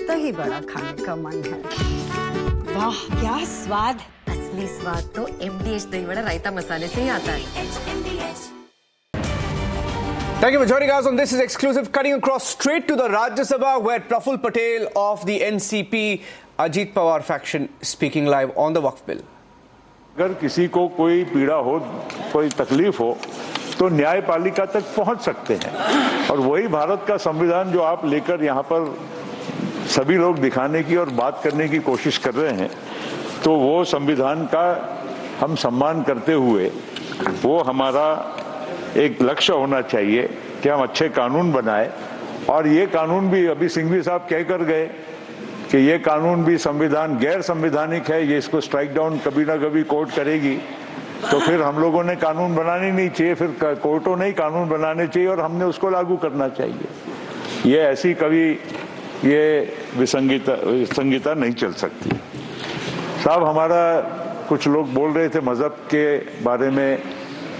दही बड़ा खाने का मन है। वाह क्या स्वाद। असली स्वाद तो MDH दही बड़ा रायता मसाले से ही आता है। Thank you for joining us on This Is Exclusive, cutting across straight to the Rajya Sabha, where Praful Patel of the NCP, Ajit Pawar faction, speaking live on the Waqf Bill. अगर किसी को कोई पीड़ा हो, कोई तकलीफ हो, तो न्यायपालिका तक पहुंच सकते हैं। और वही भारत का संविधान जो आप लेकर यहाँ पर सभी लोग दिखाने की और बात करने की कोशिश कर रहे हैं, तो वो संविधान का हम सम्मान करते हुए वो हमारा एक लक्ष्य होना चाहिए कि हम अच्छे कानून बनाए। और ये कानून भी अभी सिंघवी साहब कह कर गए कि ये कानून भी संविधान गैर संवैधानिक है, ये इसको स्ट्राइक डाउन कभी ना कभी कोर्ट करेगी, तो फिर हम लोगों ने कानून बनाने नहीं चाहिए, फिर कोर्टों ने ही कानून बनाने चाहिए और हमने उसको लागू करना चाहिए। ये ऐसी कभी ये विसंगीता नहीं चल सकती। साहब, हमारा कुछ लोग बोल रहे थे मजहब के बारे में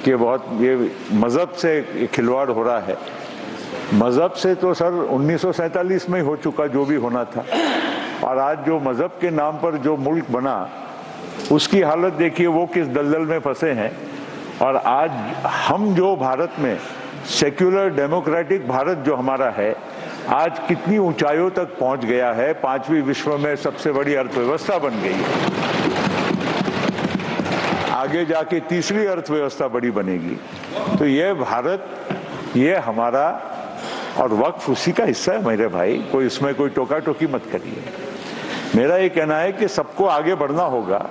कि बहुत ये मजहब से खिलवाड़ हो रहा है। मजहब से तो सर 1947 में हो चुका जो भी होना था, और आज जो मजहब के नाम पर जो मुल्क बना उसकी हालत देखिए, वो किस दलदल में फंसे हैं। और आज हम जो भारत में सेक्युलर डेमोक्रेटिक भारत जो हमारा है, आज कितनी ऊंचाइयों तक पहुंच गया है, 5वीं विश्व में सबसे बड़ी अर्थव्यवस्था बन गई है, आगे जाके 3री अर्थव्यवस्था बड़ी बनेगी। तो ये भारत, ये हमारा, और वक्फ उसी का हिस्सा है मेरे भाई, कोई इसमें कोई टोका टोकी मत करिए। मेरा ये कहना है कि सबको आगे बढ़ना होगा,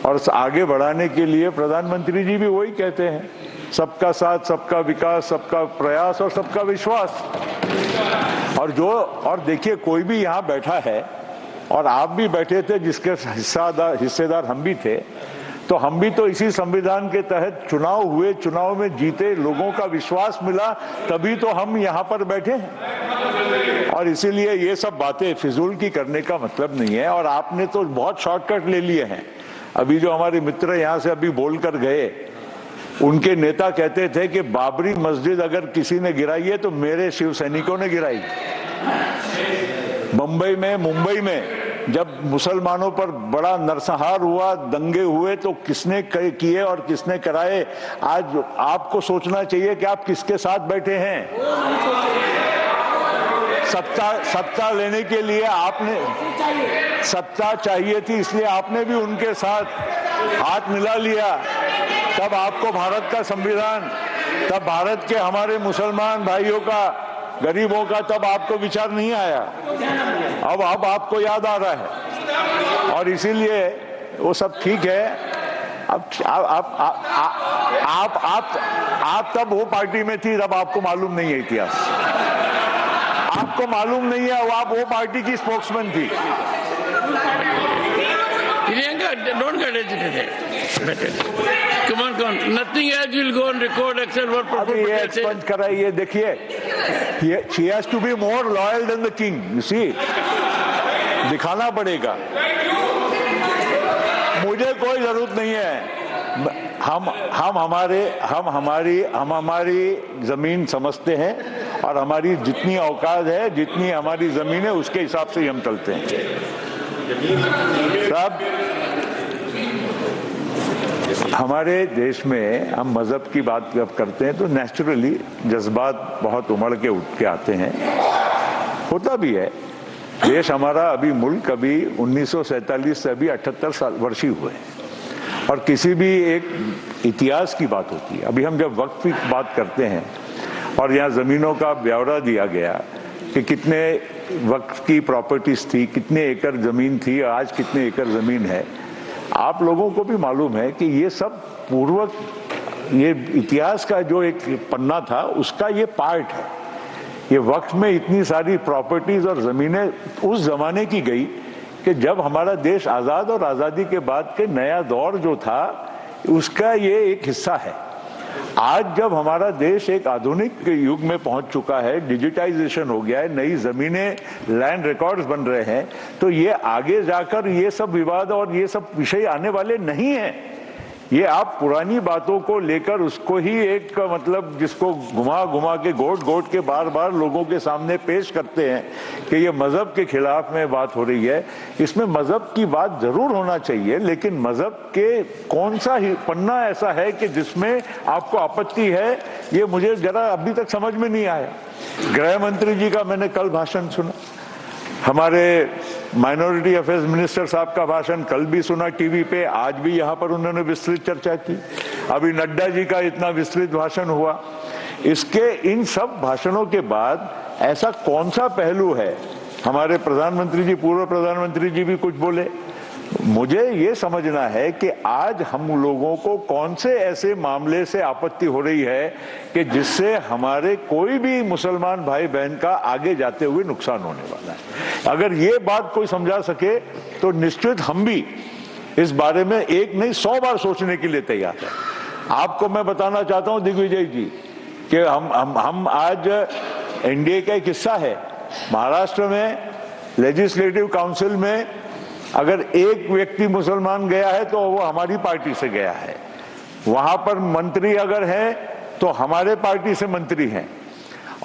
और आगे बढ़ाने के लिए प्रधानमंत्री जी भी वही कहते हैं, सबका साथ, सबका विकास, सबका प्रयास और सबका विश्वास। और देखिए, कोई भी यहाँ बैठा है और आप भी बैठे थे जिसके हिस्सेदार हम भी थे, तो हम भी तो इसी संविधान के तहत चुनाव हुए, चुनाव में जीते, लोगों का विश्वास मिला, तभी तो हम यहाँ पर बैठे हैं। और इसीलिए ये सब बातें फिजूल की करने का मतलब नहीं है। और आपने तो बहुत शॉर्टकट ले लिए हैं। अभी जो हमारे मित्र यहाँ से अभी बोल कर गए, उनके नेता कहते थे कि बाबरी मस्जिद अगर किसी ने गिराई है तो मेरे शिव सैनिकों ने गिराई। मुंबई में जब मुसलमानों पर बड़ा नरसंहार हुआ, दंगे हुए, तो किसने किए और किसने कराए? आज आपको सोचना चाहिए कि आप किसके साथ बैठे हैं। सत्ता लेने के लिए आपने, सत्ता चाहिए थी, इसलिए आपने भी उनके साथ हाथ मिला लिया। तब आपको भारत का संविधान, तब भारत के हमारे मुसलमान भाइयों का, गरीबों का, तब आपको विचार नहीं आया। अब आपको याद आ रहा है, और इसीलिए वो सब ठीक है। अब आप तब वो पार्टी में थी, तब आपको मालूम नहीं है इतिहास, आपको मालूम नहीं है, आप वो पार्टी की स्पोक्समैन थी। Priyanka, don't get agitated. Come on. Nothing else will go on record except what Praful Patel said. Expand कराइए, देखिए, she has to be more loyal than the king. You see, दिखाना पड़ेगा। मुझे कोई जरूरत नहीं है। हम हमारी जमीन समझते हैं, और हमारी जितनी औकात है, जितनी हमारी जमीन है, उसके हिसाब से ही हम चलते हैं। साहब, हमारे देश में हम मजहब की बात जब करते हैं तो नेचुरली जज्बात बहुत उमड़ के उठ के आते हैं, होता भी है। देश हमारा, अभी मुल्क अभी 1947 से अभी 78 वर्षीय हुए, और किसी भी एक इतिहास की बात होती है। अभी हम जब वक्त की बात करते हैं और यहाँ जमीनों का ब्यौरा दिया गया कि कितने वक्त की प्रॉपर्टीज थी, कितने एकड़ जमीन थी, आज कितने एकड़ जमीन है, आप लोगों को भी मालूम है कि ये सब पूर्वक, ये इतिहास का जो एक पन्ना था उसका ये पार्ट है। ये वक्त में इतनी सारी प्रॉपर्टीज और जमीनें उस जमाने की गई कि जब हमारा देश आज़ाद, और आज़ादी के बाद के नया दौर जो था उसका ये एक हिस्सा है। आज जब हमारा देश एक आधुनिक युग में पहुंच चुका है, डिजिटाइजेशन हो गया है, नई जमीनें, लैंड रिकॉर्ड्स बन रहे हैं, तो ये आगे जाकर ये सब विवाद और ये सब विषय आने वाले नहीं हैं। ये आप पुरानी बातों को लेकर उसको ही एक मतलब जिसको घुमा घुमा के गोट गोट के बार बार लोगों के सामने पेश करते हैं कि ये मजहब के खिलाफ में बात हो रही है। इसमें मजहब की बात जरूर होना चाहिए, लेकिन मजहब के कौन सा ही पन्ना ऐसा है कि जिसमें आपको आपत्ति है, ये मुझे जरा अभी तक समझ में नहीं आया। गृह मंत्री जी का मैंने कल भाषण सुना, हमारे माइनॉरिटी अफेयर्स मिनिस्टर साहब का भाषण कल भी सुना टीवी पे, आज भी यहाँ पर उन्होंने विस्तृत चर्चा की। अभी नड्डा जी का इतना विस्तृत भाषण हुआ। इसके इन सब भाषणों के बाद ऐसा कौन सा पहलू है, हमारे प्रधानमंत्री जी, पूर्व प्रधानमंत्री जी भी कुछ बोले। मुझे ये समझना है कि आज हम लोगों को कौन से ऐसे मामले से आपत्ति हो रही है कि जिससे हमारे कोई भी मुसलमान भाई बहन का आगे जाते हुए नुकसान होने वाला है। अगर ये बात कोई समझा सके तो निश्चित हम भी इस बारे में एक नहीं 100 बार सोचने के लिए तैयार है। आपको मैं बताना चाहता हूं दिग्विजय जी कि हम आज एनडीए का एक हिस्सा है। महाराष्ट्र में लेजिस्लेटिव काउंसिल में अगर एक व्यक्ति मुसलमान गया है तो वो हमारी पार्टी से गया है। वहां पर मंत्री अगर है तो हमारे पार्टी से मंत्री हैं।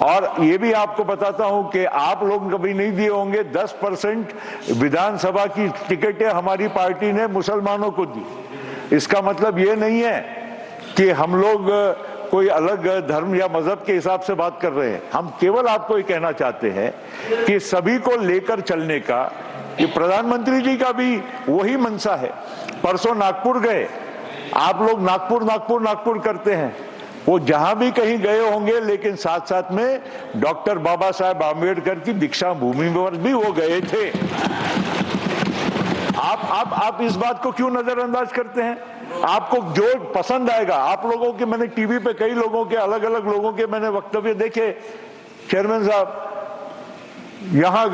और ये भी आपको बताता हूं कि आप लोग कभी नहीं दिए होंगे, 10% विधानसभा की टिकटें हमारी पार्टी ने मुसलमानों को दी। इसका मतलब ये नहीं है कि हम लोग कोई अलग धर्म या मजहब के हिसाब से बात कर रहे हैं। हम केवल आपको ये कहना चाहते हैं कि सभी को लेकर चलने का, ये प्रधानमंत्री जी का भी वही मंशा है। परसों नागपुर गए, आप लोग नागपुर नागपुर नागपुर करते हैं, वो जहां भी कहीं गए होंगे, लेकिन साथ साथ में डॉक्टर बाबा साहेब आम्बेडकर की दीक्षा भूमि पर भी वो गए थे। आप इस बात को क्यों नजरअंदाज करते हैं? आपको जो पसंद आएगा, आप लोगों के, मैंने टीवी पे कई लोगों के, अलग अलग लोगों के मैंने वक्तव्य देखे। चेयरमैन साहब यहाँ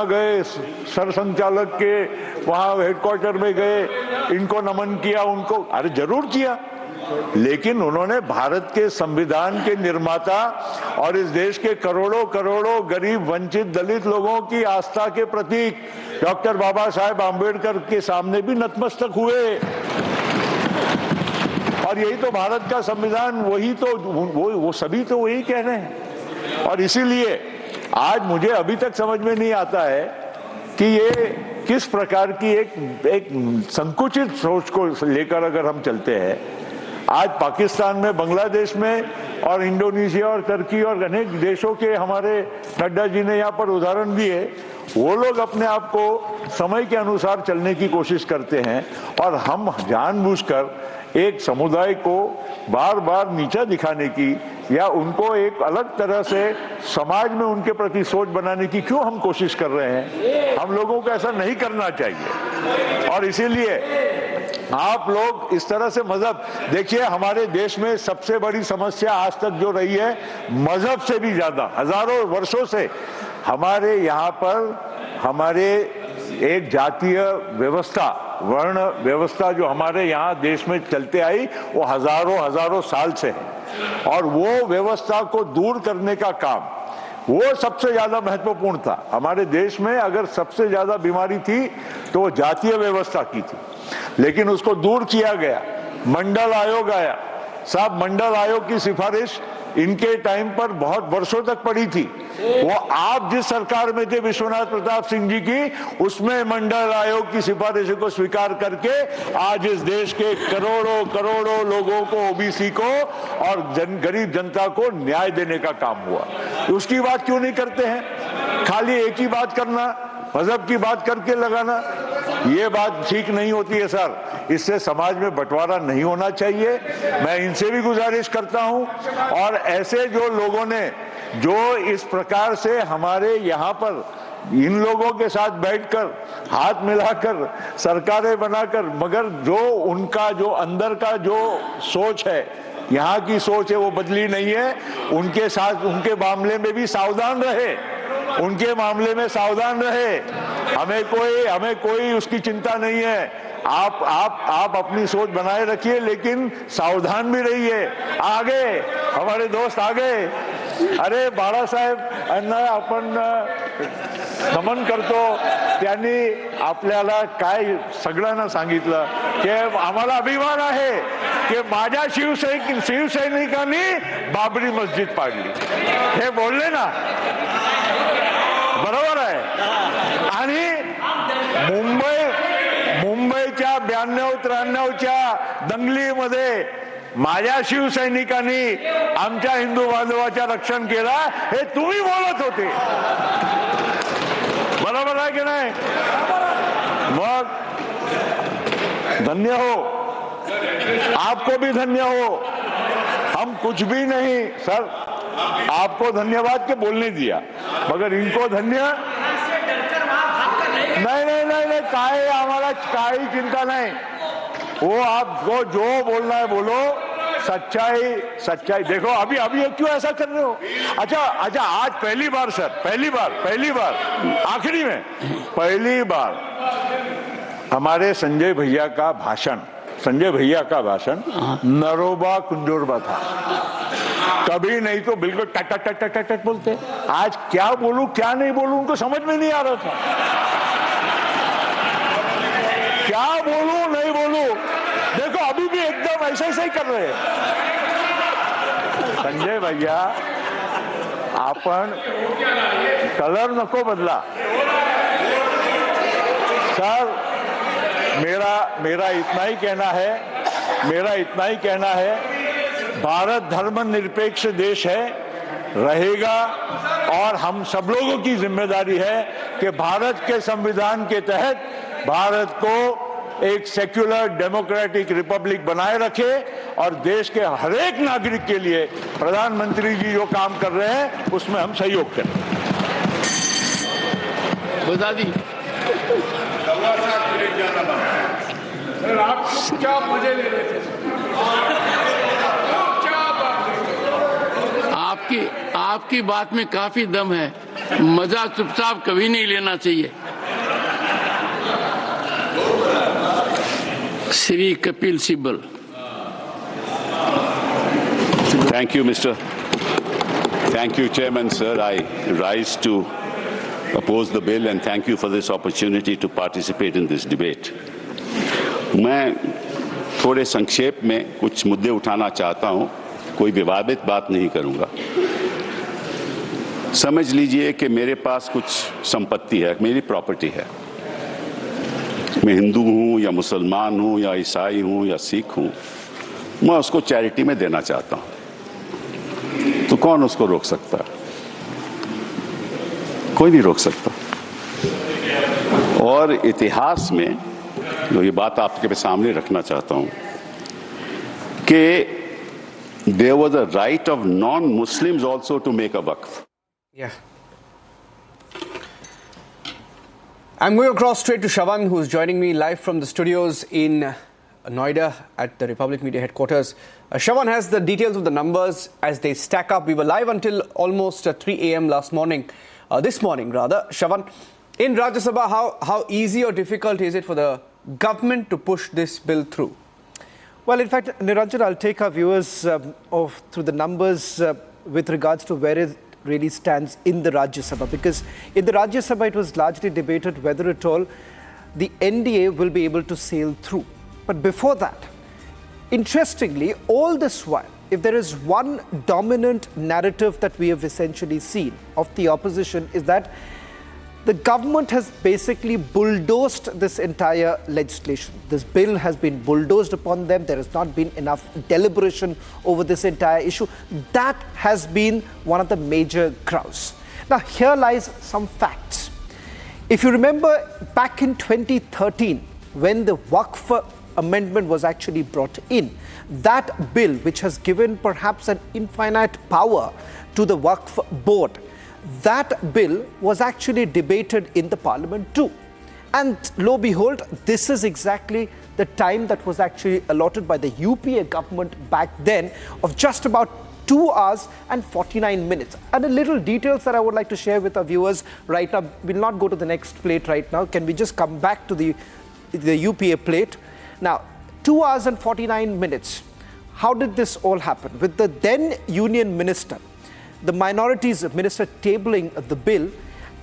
गए, सर संचालक के वहां हेडक्वार्टर में गए, इनको नमन किया, उनको, अरे जरूर किया, लेकिन उन्होंने भारत के संविधान के निर्माता और इस देश के करोड़ों करोड़ों गरीब, वंचित, दलित लोगों की आस्था के प्रतीक डॉक्टर बाबा साहेब आम्बेडकर के सामने भी नतमस्तक हुए। और यही तो भारत का संविधान, वही तो वो सभी तो वही कह रहे हैं। और इसीलिए आज मुझे अभी तक समझ में नहीं आता है कि ये किस प्रकार की एक संकुचित सोच को लेकर अगर हम चलते हैं। आज पाकिस्तान में, बांग्लादेश में और इंडोनेशिया और तुर्की और अनेक देशों के हमारे नड्डा जी ने यहाँ पर उदाहरण दिए, वो लोग अपने आप को समय के अनुसार चलने की कोशिश करते हैं और हम जानबूझकर एक समुदाय को बार बार नीचा दिखाने की या उनको एक अलग तरह से समाज में उनके प्रति सोच बनाने की क्यों हम कोशिश कर रहे हैं? हम लोगों को ऐसा नहीं करना चाहिए। और इसीलिए आप लोग इस तरह से मजहब, देखिए हमारे देश में सबसे बड़ी समस्या आज तक जो रही है, मजहब से भी ज्यादा हजारों वर्षों से हमारे यहाँ पर हमारे एक जातीय व्यवस्था, वर्ण व्यवस्था जो हमारे यहाँ देश में चलते आई, वो हजारों साल से है। और वो व्यवस्था को दूर करने का काम वो सबसे ज्यादा महत्वपूर्ण था। हमारे देश में अगर सबसे ज्यादा बीमारी थी तो वो जातीय व्यवस्था की थी, लेकिन उसको दूर किया गया। मंडल आयोग आया। साहब, मंडल आयोग की सिफारिश इनके टाइम पर बहुत वर्षों तक पड़ी थी। वो आप जिस सरकार में थे, विश्वनाथ प्रताप सिंह जी की, उसमें मंडल आयोग की सिफारिशों को स्वीकार करके आज इस देश के करोड़ों करोड़ों लोगों को, ओबीसी को और गरीब जनता को न्याय देने का काम हुआ। उसकी बात क्यों नहीं करते हैं? खाली एक ही बात करना, मजहब की बात करके लगाना, ये बात ठीक नहीं होती है सर। इससे समाज में बंटवारा नहीं होना चाहिए। मैं इनसे भी गुजारिश करता हूं, और ऐसे जो लोगों ने जो इस प्रकार से हमारे यहाँ पर इन लोगों के साथ बैठकर हाथ मिलाकर सरकारें बनाकर, मगर जो उनका जो अंदर का जो सोच है, यहाँ की सोच है, वो बदली नहीं है। उनके साथ, उनके मामले में भी सावधान रहे, उनके मामले में सावधान रहे। हमें कोई उसकी चिंता नहीं है। आप अपनी सोच बनाए रखिए, लेकिन सावधान भी रहिए। आगे हमारे दोस्त आगे, अरे बाळासाहेब, अपन नमन करतो. त्यांनी आपल्याला काय सगळ्यांना सांगितलं की आम्हाला अभिमान आहे की माझ्या शिवसैनिकांनी बाबरी मस्जिद पाडली. हे बोलले ना, बरोबर आहे. आणि मुंबईच्या 92-93च्या दंगलीमध्ये माझ्या शिवसैनिकांनी आमच्या हिंदू बांधवाच्या रक्षण केलं, हे तुम्ही बोलत होते. बरोबर आहे की नाही? मग धन्य हो, आपको भी धन्य हो. हम कुछ भी नहीं सर, आपको धन्यवाद के बोलने दिया, मगर इनको धन्य नहीं नहीं नहीं नहीं काय आम्हाला काही चिंता नहीं. वो आपको जो बोलना है बोलो. सच्चाई देखो. अभी क्यों ऐसा कर रहे हो? अच्छा आज पहली बार सर, पहली बार आखिरी में पहली बार हमारे संजय भैया का भाषण नरोबा कुंजोरबा था. कभी नहीं तो बिल्कुल टट टट टट टट बोलते. आज क्या बोलूं क्या नहीं बोलूं उनको समझ में नहीं आ रहा था. क्या बोलूं नहीं बोलूं, देखो अभी भी एकदम ऐसा ही कर रहे हैं. संजय भैया आपण कलर नको बदला सर. मेरा इतना ही कहना है, भारत धर्मनिरपेक्ष देश है, रहेगा. और हम सब लोगों की जिम्मेदारी है कि भारत के संविधान के तहत भारत को एक सेक्युलर डेमोक्रेटिक रिपब्लिक बनाए रखे और देश के हर एक नागरिक के लिए प्रधानमंत्री जी जो काम कर रहे हैं उसमें हम सहयोग करें. बता दी सर, आप क्या मजे ले रहे थे? आपकी बात में काफी दम है. मजा चुपचाप कभी नहीं लेना चाहिए. Shri Kapil Sibal. Thank you, Chairman, sir. I rise to oppose the bill and thank you for this opportunity to participate in this debate. मैं थोड़े संक्षेप में कुछ मुद्दे उठाना चाहता हूं. कोई विवादित बात नहीं करूंगा. समझ लीजिए कि मेरे पास कुछ संपत्ति है, मेरी प्रॉपर्टी है. मैं हिंदू हूं या मुसलमान हूं या ईसाई हूं या सिख हूं, मैं उसको चैरिटी में देना चाहता हूं. तो कौन उसको रोक सकता है? कोई नहीं रोक सकता. और इतिहास में जो ये बात आपके सामने रखना चाहता हूं कि there was a right of non-Muslims also to make a waqf. Yeah. I'm going across straight to Shravan, who's joining me live from the studios in Noida at the Republic Media headquarters. Shravan has the details of the numbers as they stack up. We were live until almost 3 a.m. this morning. Shravan, in Rajya Sabha, how easy or difficult is it for the government to push this bill through? Well, in fact, Niranjan, I'll take our viewers through the numbers with regards to where it really stands in the Rajya Sabha. Because in the Rajya Sabha, it was largely debated whether at all the NDA will be able to sail through. But before that, interestingly, all this while, if there is one dominant narrative that we have essentially seen of the opposition is that the government has basically bulldozed this entire legislation. This bill has been bulldozed upon them. There has not been enough deliberation over this entire issue. That has been one of the major grounds. Now, here lies some facts. If you remember back in 2013, when the Waqf amendment was actually brought in, that bill, which has given perhaps an infinite power to the Waqf board, that bill was actually debated in the parliament too. And lo behold, this is exactly the time that was actually allotted by the UPA government back then of just about 2 hours and 49 minutes. And a little details that I would like to share with our viewers right now. We'll not go to the next plate right now. Can we just come back to the UPA plate? Now, 2 hours and 49 minutes. How did this all happen? With the then Union Minister, the Minorities Minister tabling the bill,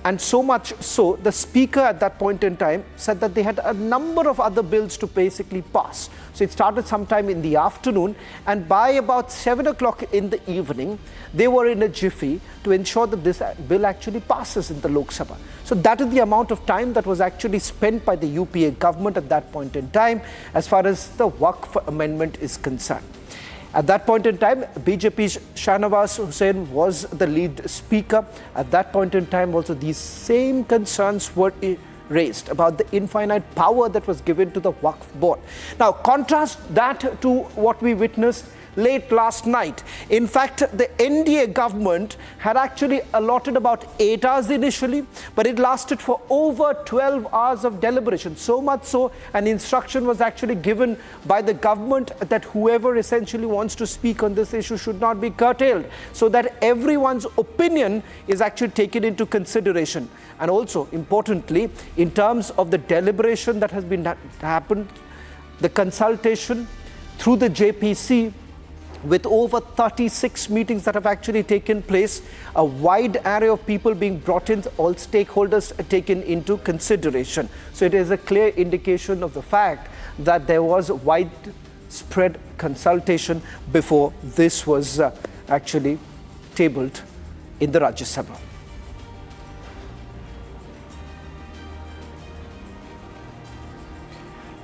And so much so, the speaker at that point in time said that they had a number of other bills to basically pass. So it started sometime in the afternoon, and by about 7 o'clock in the evening, they were in a jiffy to ensure that this bill actually passes in the Lok Sabha. So that is the amount of time that was actually spent by the UPA government at that point in time as far as the Waqf amendment is concerned. At that point in time, BJP's Shahnawaz Hussain was the lead speaker. At that point in time, also these same concerns were raised about the infinite power that was given to the Waqf board. Now, contrast that to what we witnessed late last night. In fact, the NDA government had actually allotted about 8 hours initially, but it lasted for over 12 hours of deliberation. So much so, an instruction was actually given by the government that whoever essentially wants to speak on this issue should not be curtailed, so that everyone's opinion is actually taken into consideration. And also, importantly, in terms of the deliberation that has been happened, the consultation through the JPC, with over 36 meetings that have actually taken place, a wide array of people being brought in, all stakeholders taken into consideration. So it is a clear indication of the fact that there was widespread consultation before this was actually tabled in the Rajya Sabha.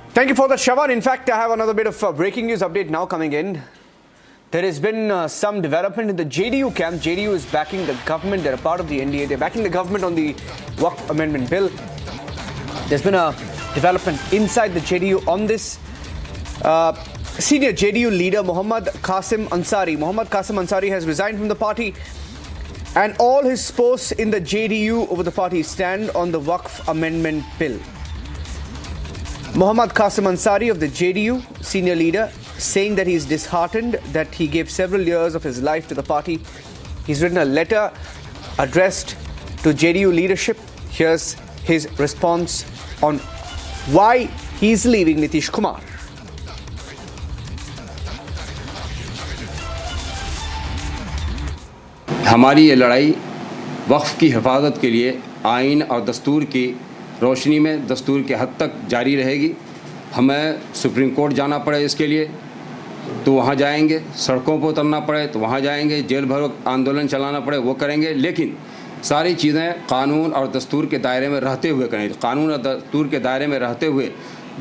Thank you for that, Shravan. In fact, I have another bit of breaking news update now coming in. There has been some development in the JDU camp. JDU is backing the government. They're a part of the NDA. They're backing the government on the Waqf Amendment Bill. There's been a development inside the JDU on this. Senior JDU leader Mohammad Qasim Ansari. Mohammad Qasim Ansari has resigned from the party, and all his posts in the JDU over the party stand on the Waqf Amendment Bill. Mohammad Qasim Ansari of the JDU, senior leader, saying that he's disheartened that he gave several years of his life to the party. He's written a letter addressed to JDU leadership. Here's his response on why he's leaving Nitish Kumar. हमारी ये लड़ाई वक्फ की हिफाजत के लिए आइन और दस्तूर की रोशनी में दस्तूर के हद तक जारी रहेगी। हमें सुप्रीम कोर्ट जाना पड़े इसके लिए तो वहाँ जाएंगे, सड़कों पर उतरना पड़े तो वहाँ जाएंगे, जेल भर आंदोलन चलाना पड़े वो करेंगे, लेकिन सारी चीज़ें कानून और दस्तूर के दायरे में रहते हुए करेंगे। कानून और दस्तूर के दायरे में रहते हुए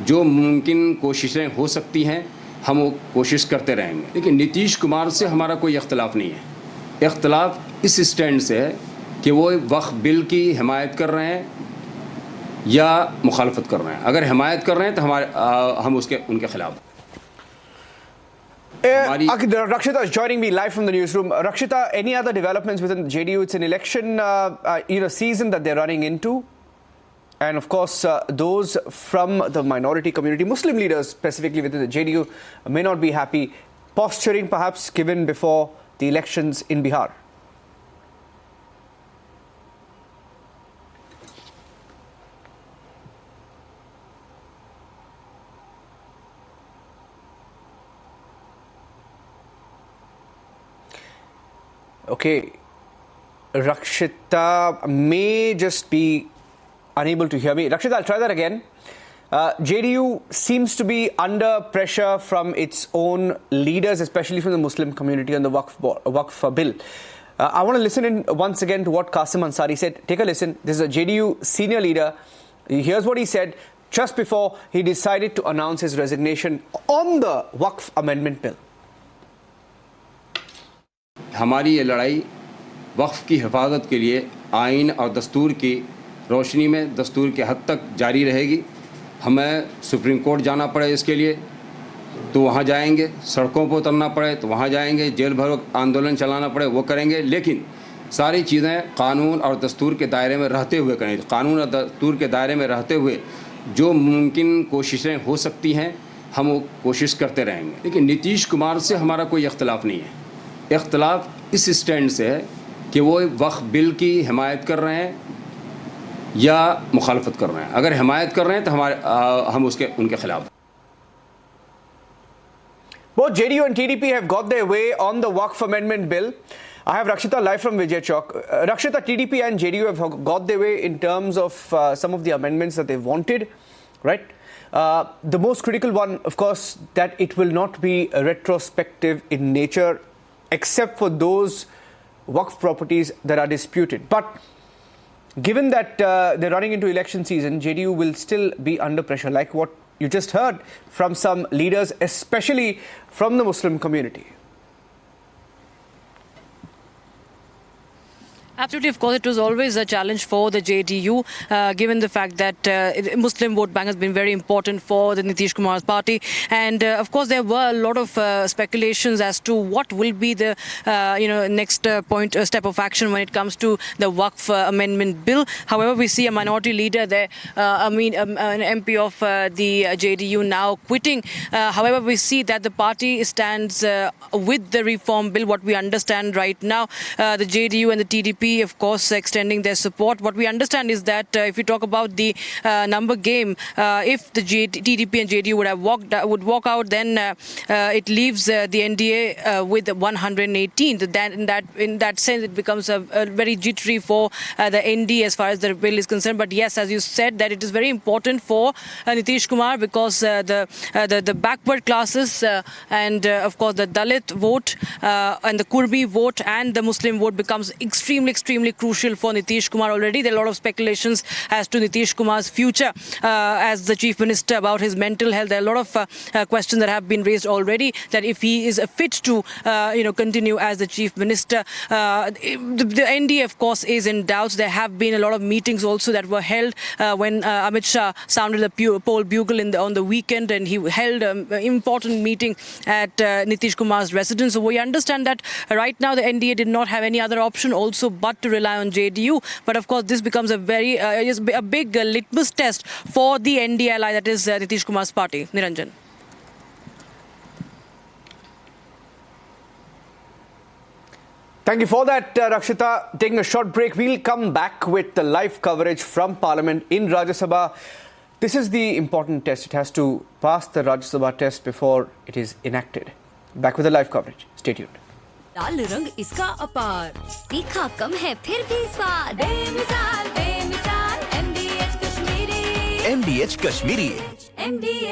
जो मुमकिन कोशिशें हो सकती हैं हम वो कोशिश करते रहेंगे। लेकिन नीतीश कुमार से हमारा कोई इख्तलाफ नहीं है। इख्तलाफ इस स्टैंड से है कि वो वक्फ बिल की हिमायत कर रहे हैं या मुखालफत कर रहे हैं। अगर हिमायत कर रहे हैं तो हम उनके खिलाफ। Rakshita is joining me live from the newsroom. Rakshita, any other developments within the JDU? It's an election season that they're running into. And of course, those from the minority community, Muslim leaders specifically within the JDU, may not be happy. Posturing perhaps given before the elections in Bihar. Okay, Rakshita may just be unable to hear me. Rakshita, I'll try that again. JDU seems to be under pressure from its own leaders, especially from the Muslim community on the Waqf bill. I want to listen in once again to what Qasim Ansari said. Take a listen. This is a JDU senior leader. Here's what he said just before he decided to announce his resignation on the Waqf Amendment Bill. हमारी ये लड़ाई वक्फ की हिफाजत के लिए आइन और दस्तूर की रोशनी में दस्तूर के हद तक जारी रहेगी। हमें सुप्रीम कोर्ट जाना पड़े इसके लिए तो वहाँ जाएंगे, सड़कों पर उतरना पड़े तो वहाँ जाएंगे, जेल भर आंदोलन चलाना पड़े वो करेंगे, लेकिन सारी चीज़ें कानून और दस्तूर के दायरे में रहते हुए करेंगे। कानून और दस्तूर के दायरे में रहते हुए जो मुमकिन कोशिशें हो सकती हैं हम वो कोशिश करते रहेंगे। लेकिन नीतीश कुमार से हमारा कोई इख्तलाफ नहीं है। इख्तलाफ इस स्टैंड से है कि वो वक्फ बिल की हिमायत कर रहे हैं या मुखालफत कर रहे हैं। अगर हिमायत कर रहे हैं तो हम उनके खिलाफ। Both JDU and TDP have got their way on the Waqf Amendment Bill. I have Rakshita live from Vijay Chowk. Rakshita, TDP and JDU have got their way in terms of some of the amendments that they wanted, right? The most critical one, of course, that it will not be retrospective in nature, except for those Waqf properties that are disputed. But given that they're running into election season, JDU will still be under pressure, like what you just heard from some leaders, especially from the Muslim community. Absolutely, of course, it was always a challenge for the JDU, given the fact that Muslim vote bank has been very important for the Nitish Kumar's party. And of course, there were a lot of speculations as to what will be the next step of action when it comes to the Waqf amendment bill. However, we see a minority leader there, an MP of the JDU now quitting. However, we see that the party stands with the reform bill. What we understand right now, the JDU and the TDP, of course, extending their support. What we understand is that if you talk about the number game, if the TDP and JDU would walk out, then it leaves the NDA with 118. In that sense, it becomes a very jittery for the NDA as far as the bill is concerned. But yes, as you said, that it is very important for Nitish Kumar because the backward classes and of course the Dalit vote and the Kurmi vote and the Muslim vote becomes extremely crucial for Nitish Kumar already. There are a lot of speculations as to Nitish Kumar's future as the Chief Minister, about his mental health. There are a lot of questions that have been raised already, that if he is fit to continue as the Chief Minister. The NDA, of course, is in doubt. There have been a lot of meetings also that were held when Amit Shah sounded the poll bugle on the weekend, and he held an important meeting at Nitish Kumar's residence. So we understand that right now the NDA did not have any other option also but to rely on JDU. But of course, this becomes a very a big litmus test for the NDA ally, that is Nitish Kumar's party. Niranjan. Thank you for that, Rakshita. Taking a short break, we'll come back with the live coverage from Parliament in Rajya Sabha. This is the important test. It has to pass the Rajya Sabha test before it is enacted. Back with the live coverage. Stay tuned. लाल रंग इसका अपार, तीखा कम है फिर भी स्वाद, बेमिसाल बेमिसाल MDH Kashmiri, MDH Kashmiri, MDH